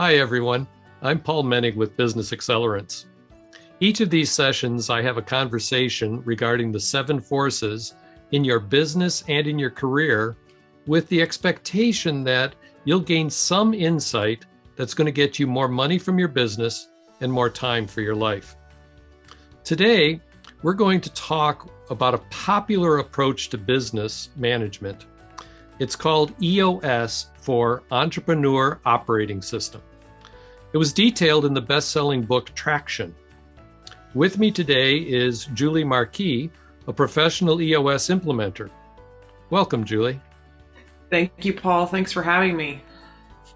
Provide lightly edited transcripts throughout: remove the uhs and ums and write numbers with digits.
Hi, everyone. I'm Paul Menig with Business Accelerants. Each of these sessions, I have a conversation regarding the 7 forces in your business and in your career with the expectation that you'll gain some insight that's going to get you more money from your business and more time for your life. Today, we're going to talk about a popular approach to business management. It's called EOS for Entrepreneur Operating System. It was detailed in the best-selling book Traction. With me today is Julie Markee, a professional EOS implementer. Welcome, Julie. Thank you, Paul. Thanks for having me.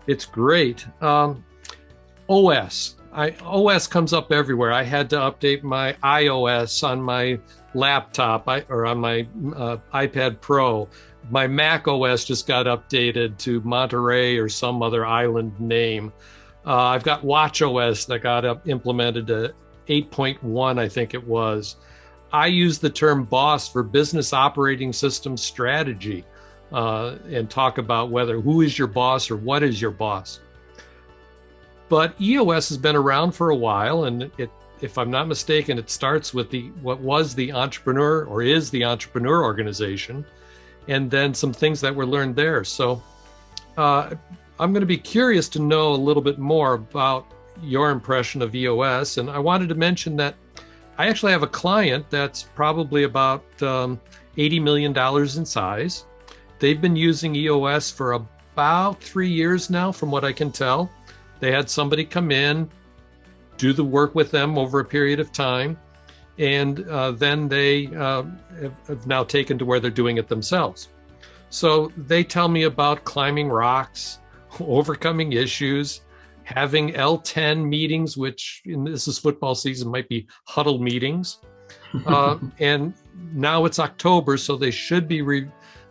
It's great. OS comes up everywhere. I had to update my iOS on my laptop or on my iPad Pro. My Mac OS just got updated to Monterey or some other island name. I've got Watch OS that got implemented to 8.1, I think it was. I use the term BOSS for Business Operating System Strategy and talk about who is your boss or what is your boss. But EOS has been around for a while, and if I'm not mistaken, it starts with what was the Entrepreneur or is the Entrepreneur Organization, and then some things that were learned there. So I'm going to be curious to know a little bit more about your impression of EOS. And I wanted to mention that I actually have a client that's probably about $80 million in size. They've been using EOS for about 3 years now, from what I can tell. They had somebody come in, do the work with them over a period of time, and then they have now taken to where they're doing it themselves. So they tell me about climbing rocks, overcoming issues, having L10 meetings, which this is football season, might be huddle meetings. And now it's October, so they should be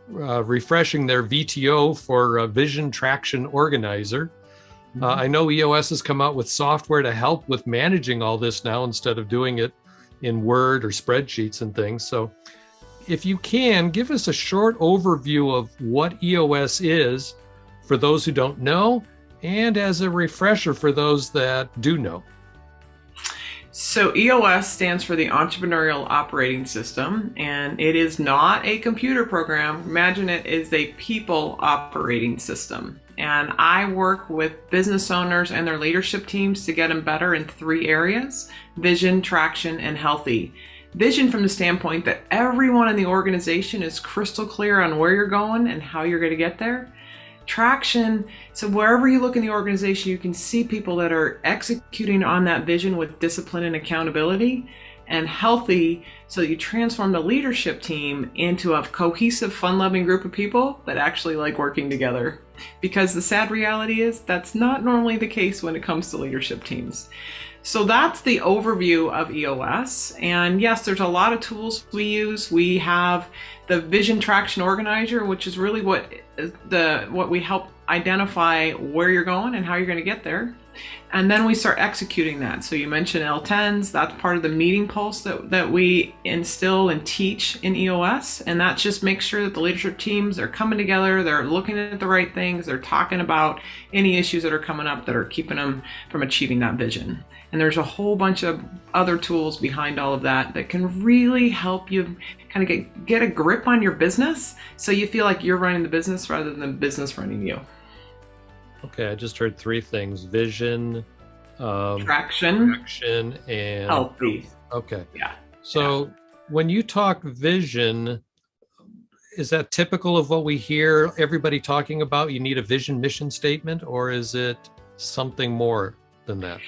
refreshing their VTO for Vision Traction Organizer. I know EOS has come out with software to help with managing all this now instead of doing it in Word or spreadsheets and things. So if you can, give us a short overview of what EOS is for those who don't know, and as a refresher for those that do know. So EOS stands for the Entrepreneurial Operating System, and it is not a computer program. Imagine it is a people operating system. And I work with business owners and their leadership teams to get them better in 3 areas: vision, traction, and healthy. Vision from the standpoint that everyone in the organization is crystal clear on where you're going and how you're going to get there. Traction, so wherever you look in the organization, you can see people that are executing on that vision with discipline and accountability. And healthy, so you transform the leadership team into a cohesive, fun-loving group of people that actually like working together. Because the sad reality is that's not normally the case when it comes to leadership teams. So that's the overview of EOS. And yes, there's a lot of tools we use. We have the Vision Traction Organizer, which is really what we help identify where you're going and how you're going to get there. And then we start executing that. So you mentioned L10s, that's part of the meeting pulse that we instill and teach in EOS. And that just makes sure that the leadership teams are coming together, they're looking at the right things, they're talking about any issues that are coming up that are keeping them from achieving that vision. And there's a whole bunch of other tools behind all of that that can really help you kind of get a grip on your business so you feel like you're running the business rather than the business running you. Okay, I just heard 3 things: vision, traction, and healthy. Okay. Yeah. So when you talk vision, is that typical of what we hear everybody talking about? You need a vision mission statement, or is it something more than that?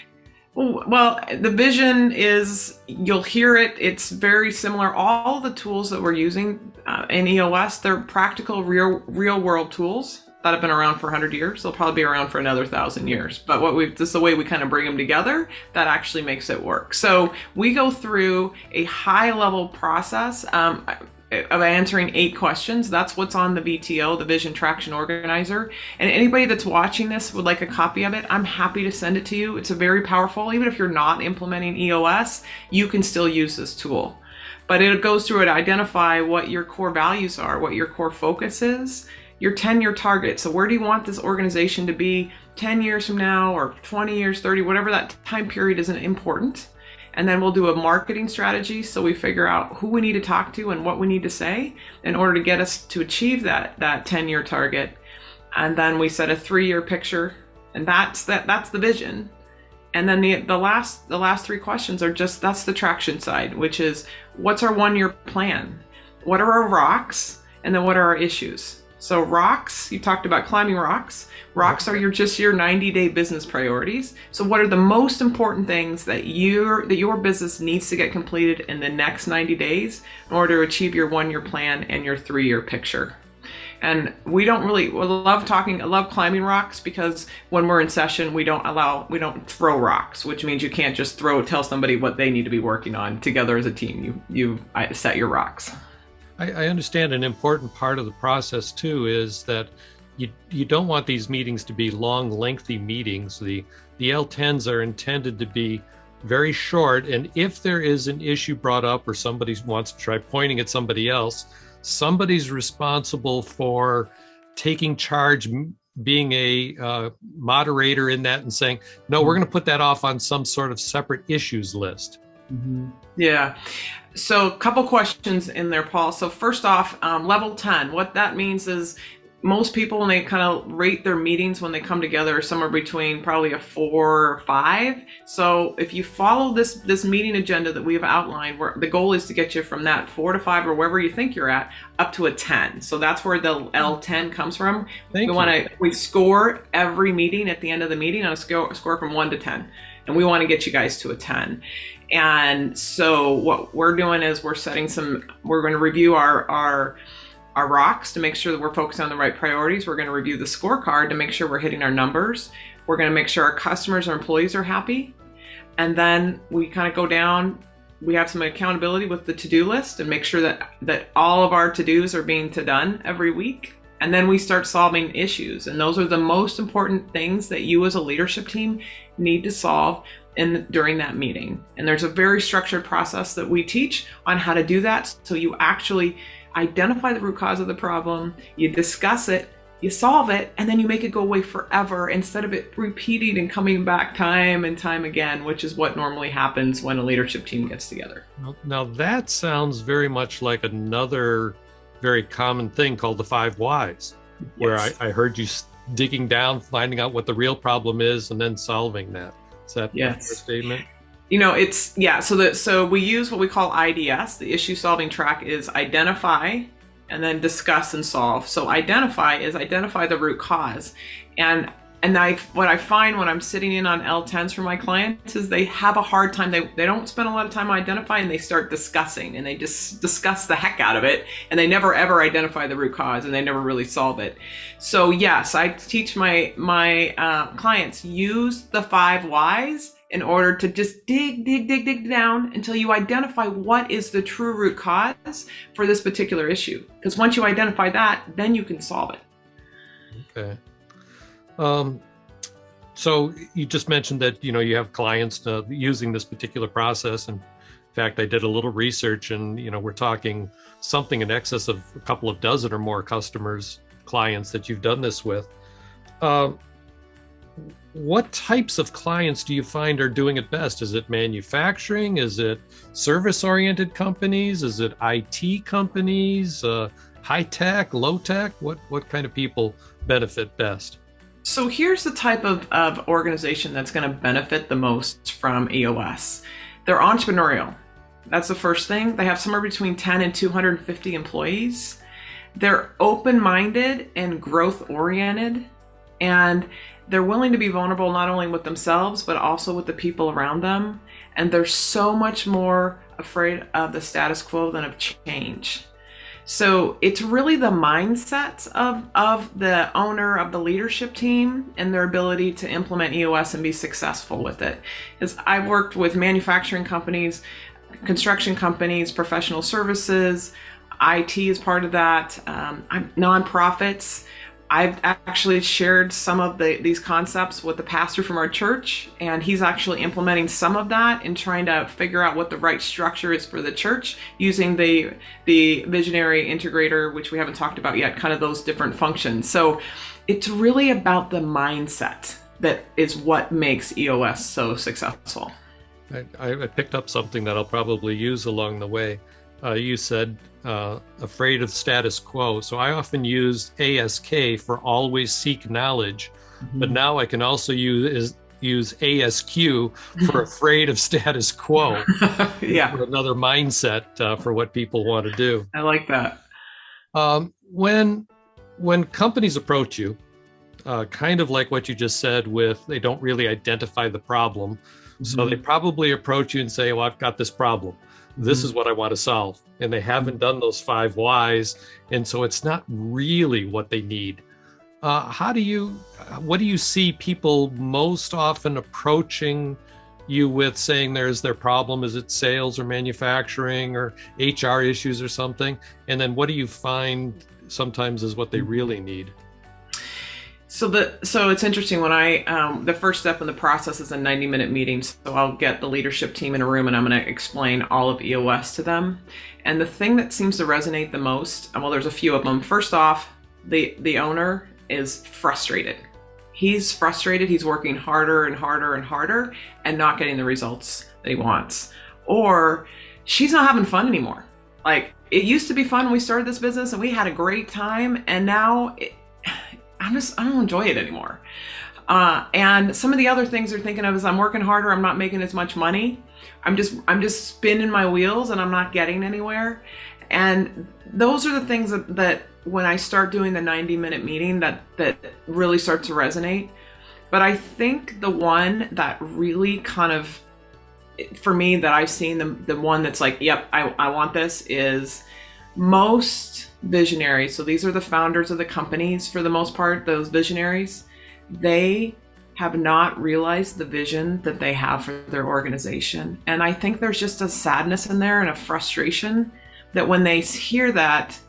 Well, the vision is, you'll hear it. It's very similar. All the tools that we're using in EOS, they're practical, real world tools that have been around for 100 years. They'll probably be around for another 1,000 years. But this is the way we kind of bring them together that actually makes it work. So we go through a high level process of answering 8 questions. That's what's on the VTO, the Vision Traction Organizer. And anybody that's watching this would like a copy of it, I'm happy to send it to you. It's a very powerful, even if you're not implementing EOS, you can still use this tool. But it goes through it, identify what your core values are, what your core focus is, your 10-year target. So where do you want this organization to be 10 years from now, or 20 years, 30, whatever that time period isn't important. And then we'll do a marketing strategy. So we figure out who we need to talk to and what we need to say in order to get us to achieve that 10-year target. And then we set a 3-year picture, and that's the vision. And then the last 3 questions are just, that's the traction side, which is, what's our 1-year plan? What are our rocks? And then what are our issues? So rocks, you talked about climbing rocks. Rocks are your 90-day business priorities. So what are the most important things that your business needs to get completed in the next 90 days in order to achieve your 1-year plan and your 3-year picture? And we love climbing rocks, because when we're in session, we don't throw rocks, which means you can't just tell somebody what they need to be working on. Together as a team, you set your rocks. I understand an important part of the process too is that you don't want these meetings to be long, lengthy meetings. The L10s are intended to be very short, and if there is an issue brought up or somebody wants to try pointing at somebody else, somebody's responsible for taking charge, being a moderator in that and saying, no, we're going to put that off on some sort of separate issues list. Mm-hmm. Yeah. So a couple questions in there, Paul. So first off, level 10, what that means is most people, when they kind of rate their meetings when they come together, are somewhere between probably a 4 or 5. So if you follow this meeting agenda that we've outlined, where the goal is to get you from that 4 to 5 or wherever you think you're at up to a 10. So that's where the L10 comes from. We score every meeting at the end of the meeting on a score from 1 to 10. And we want to get you guys to a 10. And so what we're doing is we're going to review our rocks to make sure that we're focused on the right priorities. We're going to review the scorecard to make sure we're hitting our numbers. We're going to make sure our customers, our employees are happy. And then we kind of go down, we have some accountability with the to-do list and make sure that all of our to-dos are being done every week. And then we start solving issues. And those are the most important things that you as a leadership team need to solve during that meeting. And there's a very structured process that we teach on how to do that. So you actually identify the root cause of the problem, you discuss it, you solve it, and then you make it go away forever instead of it repeating and coming back time and time again, which is what normally happens when a leadership team gets together. Now that sounds very much like another very common thing called the 5 whys, where I heard you digging down, finding out what the real problem is, and then solving that. Is that a statement? So we use what we call IDS. The issue solving track is identify and then discuss and solve. So identify the root cause. And what I find when I'm sitting in on L10s for my clients is they have a hard time. They don't spend a lot of time identifying, and they start discussing, and they just discuss the heck out of it, and they never ever identify the root cause, and they never really solve it. So yes, I teach my clients, use the 5 whys in order to just dig down until you identify what is the true root cause for this particular issue. Because once you identify that, then you can solve it. Okay. So you just mentioned that, you have clients using this particular process. And in fact, I did a little research, and, we're talking something in excess of a couple of dozen or more clients that you've done this with. What types of clients do you find are doing it best? Is it manufacturing? Is it service-oriented companies? Is it IT companies? High tech, low tech? What kind of people benefit best? So here's the type of organization that's going to benefit the most from EOS. They're entrepreneurial. That's the first thing. They have somewhere between 10 and 250 employees. They're open-minded and growth-oriented, and they're willing to be vulnerable not only with themselves, but also with the people around them. And they're so much more afraid of the status quo than of change. So it's really the mindset of the owner, of the leadership team, and their ability to implement EOS and be successful with it. Because I've worked with manufacturing companies, construction companies, professional services, IT is part of that, nonprofits. I've actually shared some of these concepts with the pastor from our church, and he's actually implementing some of that and trying to figure out what the right structure is for the church using the visionary integrator, which we haven't talked about yet, kind of those different functions. So it's really about the mindset that is what makes EOS so successful. I picked up something that I'll probably use along the way. You said afraid of status quo. So I often use ASK for always seek knowledge, but now I can also use ASQ for afraid of status quo. Yeah. For another mindset for what people want to do. I like that. When companies approach you, kind of like what you just said with they don't really identify the problem. So they probably approach you and say, well, I've got this problem. This is what I want to solve. And they haven't done those 5 whys. And so it's not really what they need. What do you see people most often approaching you with, saying there's their problem? Is it sales or manufacturing or HR issues or something? And then what do you find sometimes is what they really need? So it's interesting when the first step in the process is a 90-minute meeting. So I'll get the leadership team in a room and I'm going to explain all of EOS to them. And the thing that seems to resonate the most, well, there's a few of them. First off, the owner is frustrated. He's frustrated. He's working harder and harder and harder and not getting the results that he wants. Or she's not having fun anymore. Like, it used to be fun when we started this business and we had a great time, and now I don't enjoy it anymore. And some of the other things they're thinking of is I'm working harder, I'm not making as much money. I'm just spinning my wheels and I'm not getting anywhere. And those are the things that when I start doing the 90-minute meeting that really start to resonate. But I think the one that really kind of, for me, that I've seen, the one that's like, yep, I want this, is most visionaries. So these are the founders of the companies for the most part, those visionaries. They have not realized the vision that they have for their organization. And I think there's just a sadness in there and a frustration that when they hear that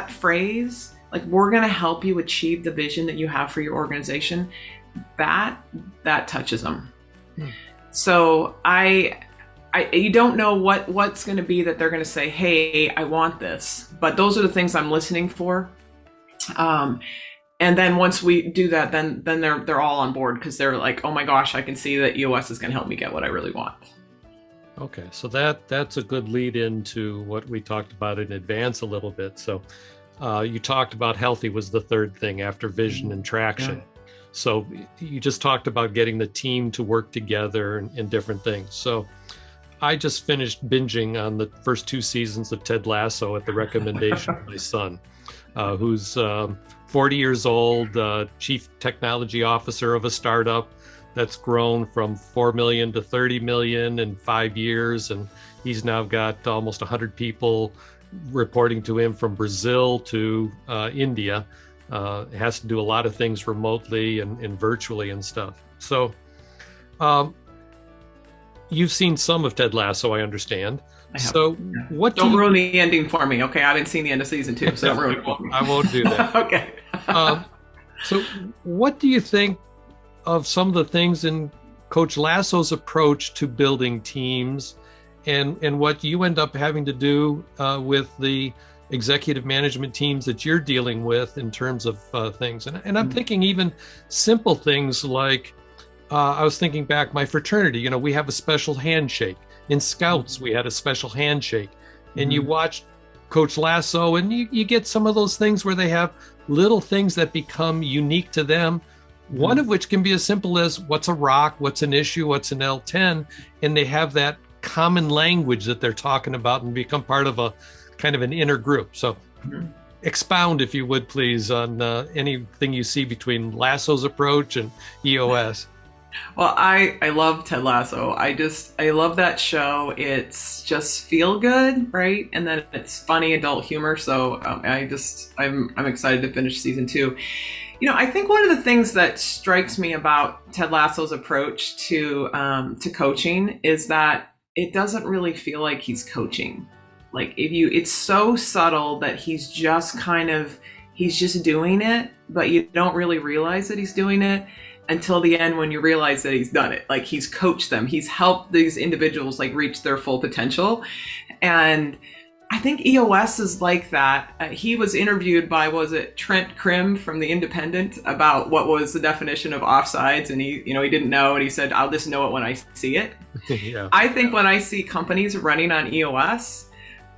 phrase, like, we're going to help you achieve the vision that you have for your organization, that touches them. So you don't know what's going to be that they're going to say, hey, I want this. But those are the things I'm listening for. And then once we do that, then they're all on board, because they're like, oh my gosh, I can see that EOS is going to help me get what I really want. Okay, so that's a good lead into what we talked about in advance a little bit. So you talked about healthy was the third thing after vision and traction. Yeah. So you just talked about getting the team to work together and different things. So I just finished binging on the first 2 seasons of Ted Lasso at the recommendation of my son, who's 40 years old, chief technology officer of a startup that's grown from 4 million to 30 million in 5 years. And he's now got almost 100 people reporting to him from Brazil to India. Has to do a lot of things remotely and virtually and stuff. So you've seen some of Ted Lasso, I understand. So what don't ruin the ending for me. Okay, I haven't seen the end of season 2, so don't ruin it for me. I won't do that. Okay. So what do you think of some of the things in Coach Lasso's approach to building teams, and what you end up having to do with the executive management teams that you're dealing with in terms of things? And I'm thinking even simple things like, I was thinking back, my fraternity, we have a special handshake. In Scouts, we had a special handshake. And you watch Coach Lasso and you get some of those things where they have little things that become unique to them. One of which can be as simple as what's a rock, what's an issue, what's an L10. And they have that common language that they're talking about and become part of a kind of an inner group. So expound, if you would, please, on anything you see between Lasso's approach and EOS. Well, I love Ted Lasso. I love that show. It's just feel good, right? And then it's funny adult humor. So I'm excited to finish season 2. I think one of the things that strikes me about Ted Lasso's approach to coaching is that it doesn't really feel like he's coaching. Like it's so subtle that he's just kind of He's just doing it, but you don't really realize that he's doing it until the end when you realize that he's done it. Like, he's coached them. He's helped these individuals like reach their full potential. And I think EOS is like that. He was interviewed by, was it Trent Krim from The Independent, about what was the definition of offsides. And he didn't know. And he said, I'll just know it when I see it. Yeah. I think when I see companies running on EOS,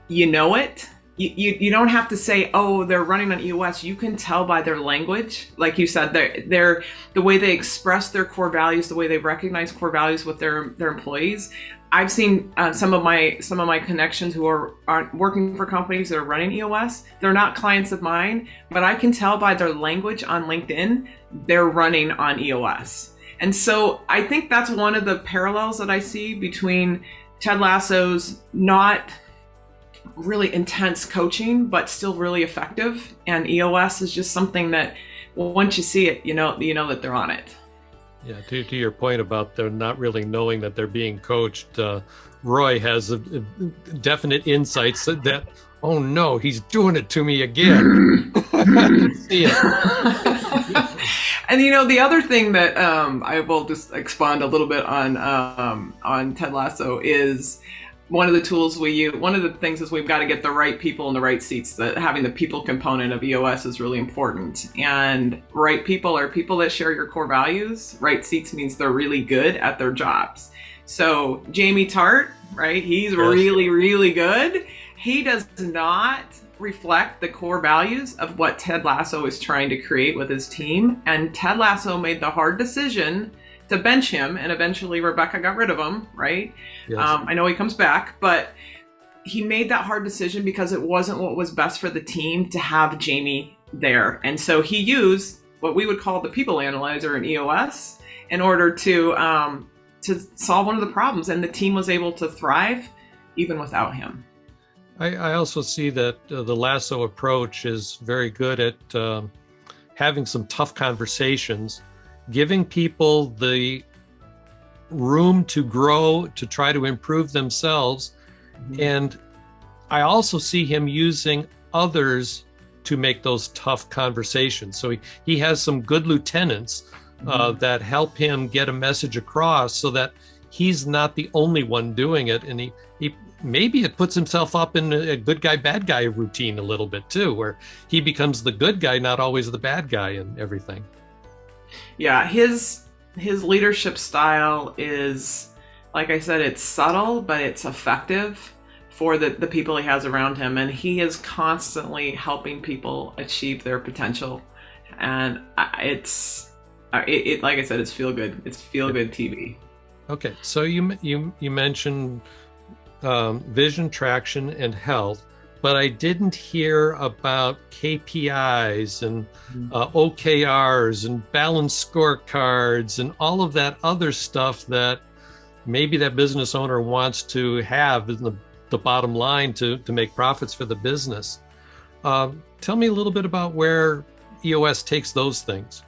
you know it. You don't have to say, oh, they're running on EOS. You can tell by their language. Like you said, they're the way they express their core values, the way they recognize core values with their employees. I've seen some of my connections who are working for companies that are running EOS. They're not clients of mine, but I can tell by their language on LinkedIn, they're running on EOS. And so I think that's one of the parallels that I see between Ted Lasso's not really intense coaching, but still really effective. And EOS is just something that once you see it, you know that they're on it. Yeah, to your point about they're not really knowing that they're being coached, Roy has a definite insights that, oh no, he's doing it to me again. See it. And the other thing that I will just expand a little bit on Ted Lasso is one of the tools we use. One of the things is we've got to get the right people in the right seats. That having the people component of EOS is really important. And right people are people that share your core values. Right seats means they're really good at their jobs. So Jamie Tart, right? He's really, really good. He does not reflect the core values of what Ted Lasso is trying to create with his team. And Ted Lasso made the hard decision to bench him, and eventually Rebecca got rid of him, right? Yes. I know he comes back, but he made that hard decision because it wasn't what was best for the team to have Jamie there. And so he used what we would call the people analyzer in EOS in order to solve one of the problems, and the team was able to thrive even without him. I also see that the Lasso approach is very good at having some tough conversations, giving people the room to grow, to try to improve themselves. Mm-hmm. And I also see him using others to make those tough conversations. So he has some good lieutenants that help him get a message across so that he's not the only one doing it. And he maybe it puts himself up in a good guy, bad guy routine a little bit too, where he becomes the good guy, not always the bad guy and everything. Yeah, his leadership style is, like I said, it's subtle, but it's effective for the people he has around him. And he is constantly helping people achieve their potential. And it's like I said, it's feel good. It's feel good TV. Okay, so you mentioned vision, traction, and health, but I didn't hear about KPIs and OKRs and balanced scorecards and all of that other stuff that maybe that business owner wants to have in the bottom line to make profits for the business. Tell me a little bit about where EOS takes those things.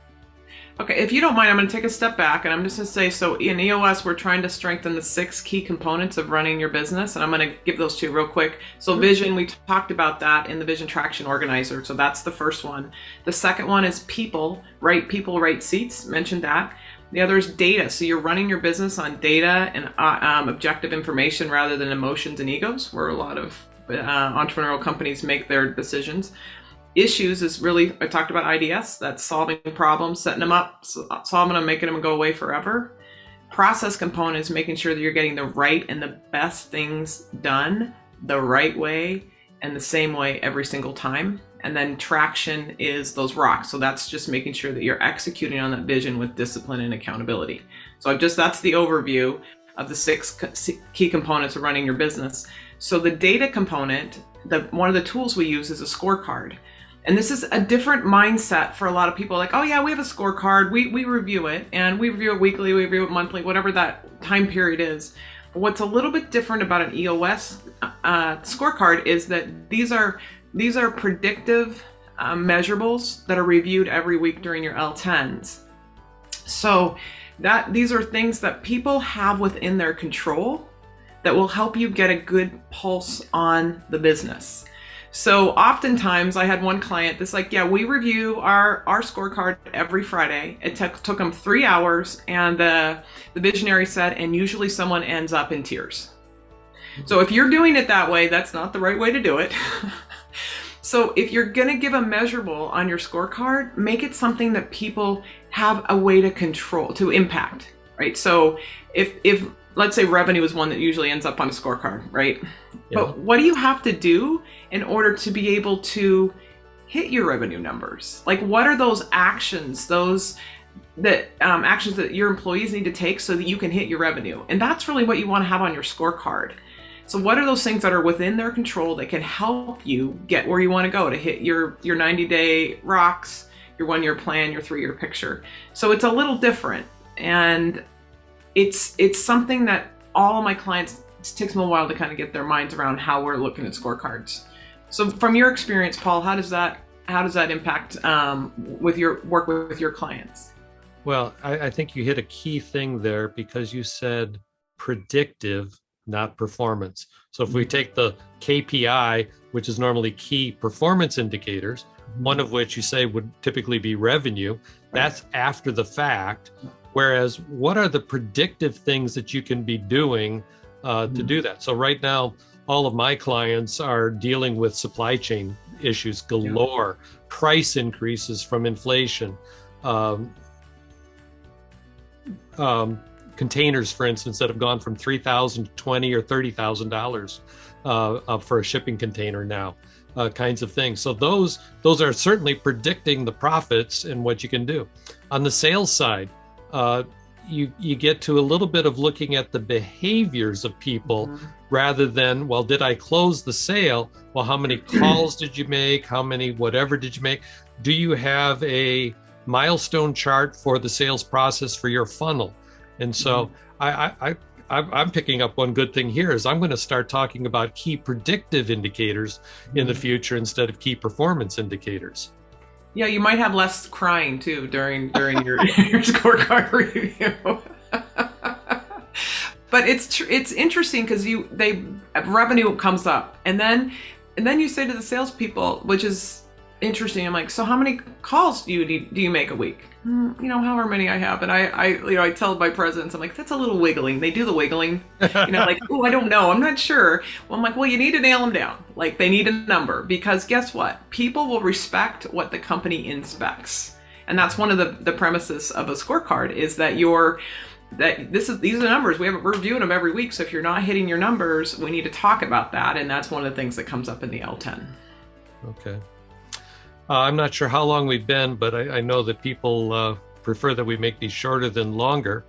Okay, if you don't mind, I'm going to take a step back, and I'm just going to say, so in EOS, we're trying to strengthen the 6 key components of running your business, and I'm going to give those to you real quick. So vision, we talked about that in the Vision Traction Organizer, so that's the first one. The second one is people, right seats, mentioned that. The other is data, so you're running your business on data and objective information rather than emotions and egos, where a lot of entrepreneurial companies make their decisions. Issues is really, I talked about IDS, that's solving problems, setting them up, solving them, making them go away forever. Process component is making sure that you're getting the right and the best things done the right way and the same way every single time. And then traction is those rocks. So that's just making sure that you're executing on that vision with discipline and accountability. So that's the overview of the 6 key components of running your business. So the data component, one of the tools we use is a scorecard. And this is a different mindset for a lot of people. Like, oh yeah, we have a scorecard. We review it, and we review it weekly, we review it monthly, whatever that time period is. But what's a little bit different about an EOS scorecard is that these are predictive measurables that are reviewed every week during your L10s. So these are things that people have within their control that will help you get a good pulse on the business. So oftentimes I had one client that's like, yeah, we review our scorecard every Friday. It took them 3 hours, and the visionary said, and usually someone ends up in tears. So if you're doing it that way, that's not the right way to do it. So if you're going to give a measurable on your scorecard, make it something that people have a way to control, to impact, right? So if let's say revenue is one that usually ends up on a scorecard, right? Yeah. But what do you have to do in order to be able to hit your revenue numbers? Like, what are those actions, actions that your employees need to take so that you can hit your revenue? And that's really what you want to have on your scorecard. So what are those things that are within their control that can help you get where you want to go to hit your 90-day rocks, your 1-year plan, your 3-year picture? So it's a little different, and it's something that all of my clients, it takes them a while to kind of get their minds around how we're looking at scorecards. So from your experience, Paul, how does that impact with your work with your clients? Well, I think you hit a key thing there, because you said predictive, not performance. So if we take the KPI, which is normally key performance indicators, one of which you say would typically be revenue, that's after the fact. Whereas what are the predictive things that you can be doing to do that? So right now, all of my clients are dealing with supply chain issues galore, price increases from inflation, containers, for instance, that have gone from $3,000 to $20,000 or $30,000 for a shipping container now, kinds of things. So those are certainly predicting the profits and what you can do. On the sales side, you get to a little bit of looking at the behaviors of people rather than, well, did I close the sale? Well, how many calls did you make? How many whatever did you make? Do you have a milestone chart for the sales process for your funnel? And so I'm picking up one good thing here is I'm going to start talking about key predictive indicators in the future instead of key performance indicators. Yeah, you might have less crying too during your your scorecard review. But it's interesting because revenue comes up, and then you say to the salespeople, which is interesting. I'm like, so how many calls do you make a week? However many I have. And I tell my presidents, I'm like, that's a little wiggling. They do the wiggling, like, oh, I don't know, I'm not sure. Well, I'm like, well, you need to nail them down. Like, they need a number, because guess what? People will respect what the company inspects. And that's one of the premises of a scorecard, is that these are the numbers. We're reviewing them every week. So if you're not hitting your numbers, we need to talk about that. And that's one of the things that comes up in the L10. Okay. I'm not sure how long we've been, but I know that people prefer that we make these shorter than longer.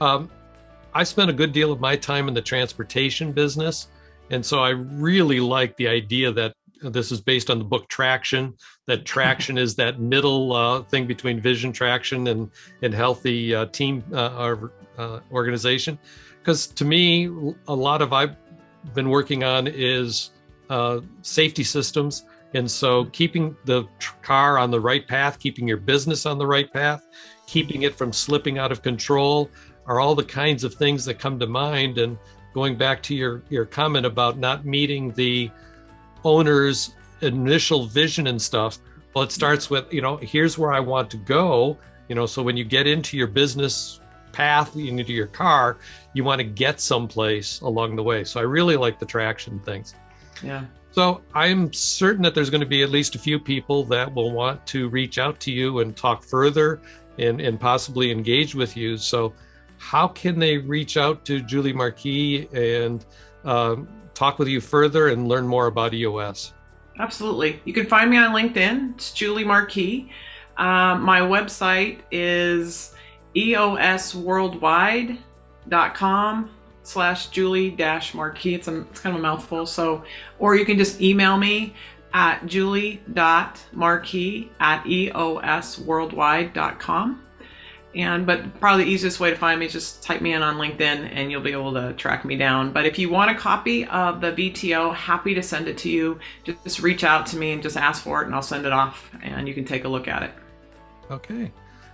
I spent a good deal of my time in the transportation business, and so I really like the idea that this is based on the book Traction, that traction is that middle thing between vision, traction, and healthy team organization. Because to me, a lot of I've been working on is safety systems. And so keeping the car on the right path, keeping your business on the right path, keeping it from slipping out of control are all the kinds of things that come to mind. And going back to your comment about not meeting the owner's initial vision and stuff, well, it starts with, here's where I want to go. So when you get into your business path, into your car, you want to get someplace along the way. So I really like the traction things. Yeah. So I'm certain that there's going to be at least a few people that will want to reach out to you and talk further and possibly engage with you. So how can they reach out to Julie Markee and talk with you further and learn more about EOS? Absolutely. You can find me on LinkedIn. It's Julie Markee. My website is eosworldwide.com/Julie-Markee. It's kind of a mouthful. So, or you can just email me at julie.markee@eosworldwide.com. But probably the easiest way to find me is just type me in on LinkedIn and you'll be able to track me down. But if you want a copy of the BTO, happy to send it to you. Just reach out to me and just ask for it and I'll send it off and you can take a look at it. Okay.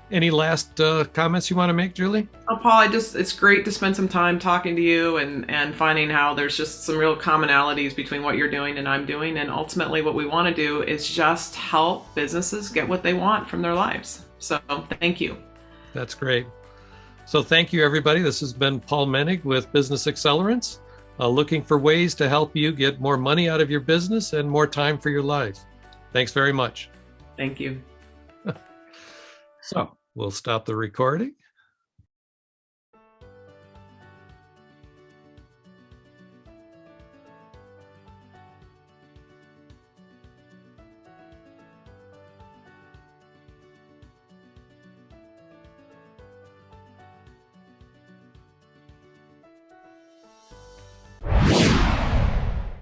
Any last comments you want to make, Julie? Paul, it's great to spend some time talking to you and finding how there's just some real commonalities between what you're doing and I'm doing. And ultimately what we want to do is just help businesses get what they want from their lives. So thank you. That's great. So thank you, everybody. This has been Paul Menig with Business Accelerants, looking for ways to help you get more money out of your business and more time for your life. Thanks very much. Thank you. So we'll stop the recording.